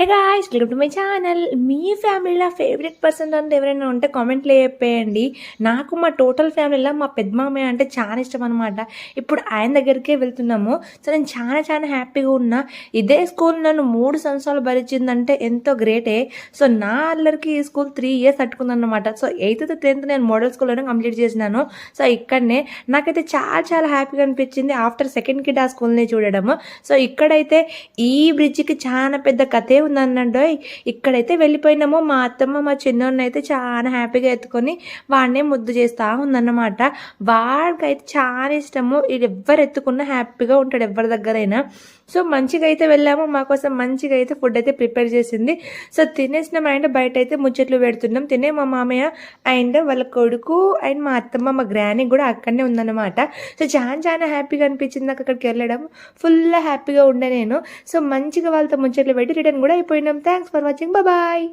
Hey guys, welcome to my channel. మీ ఫ్యామిలీలో favourite person అంటే ఎవరైనా ఉంటే కామెంట్లో చెప్పేయండి. నాకు మా టోటల్ ఫ్యామిలీలో మా పెద్ద మామయ్య అంటే చాలా ఇష్టం అనమాట. ఇప్పుడు ఆయన దగ్గరికే వెళ్తున్నాము. సో నేను చాలా హ్యాపీగా ఉన్నా. ఇదే స్కూల్ నన్ను 3 సంవత్సరాలు భరించిందంటే ఎంతో గ్రేటే. సో నా అల్లరికి ఈ స్కూల్ 3 ఇయర్స్ తట్టుకుందన్నమాట. సో 8th to 10th నేను మోడల్ స్కూల్లోనే కంప్లీట్ చేసినాను. సో ఇక్కడనే నాకైతే చాలా హ్యాపీగా అనిపించింది ఆఫ్టర్ సెకండ్ కిడ్ ఆ స్కూల్ని చూడడము. సో ఇక్కడైతే ఈ బ్రిడ్జికి చాలా పెద్ద కథే ఉందన్నట్టు. ఇక్కడైతే వెళ్ళిపోయినాము. మా అత్తమ్మ మా చిన్నోడిని అయితే చాలా హ్యాపీగా ఎత్తుకొని వాడినే ముద్దు చేస్తూ ఉందన్నమాట. వాడికైతే చాలా ఇష్టము. ఇది ఎవరు ఎత్తుకున్నా హ్యాపీగా ఉంటాడు ఎవరి దగ్గరైనా. సో మంచిగా అయితే వెళ్ళాము. మా కోసం మంచిగా అయితే ఫుడ్ అయితే ప్రిపేర్ చేసింది. సో తినేసినాం అండ్ బయట అయితే ముచ్చట్లు పెడుతున్నాం. తినే మా మామయ్య అండ్ వాళ్ళ కొడుకు అండ్ మా అత్తమ్మ మా గ్రానీ కూడా అక్కడనే ఉందన్నమాట. సో చాలా హ్యాపీగా అనిపించింది నాకు అక్కడికి వెళ్ళడం. ఫుల్ హ్యాపీగా ఉండే నేను. సో మంచిగా వాళ్ళతో ముచ్చట్లు పెట్టి రిటర్న్ కూడా అయిపోయినాం. Thanks for watching. బాయ్.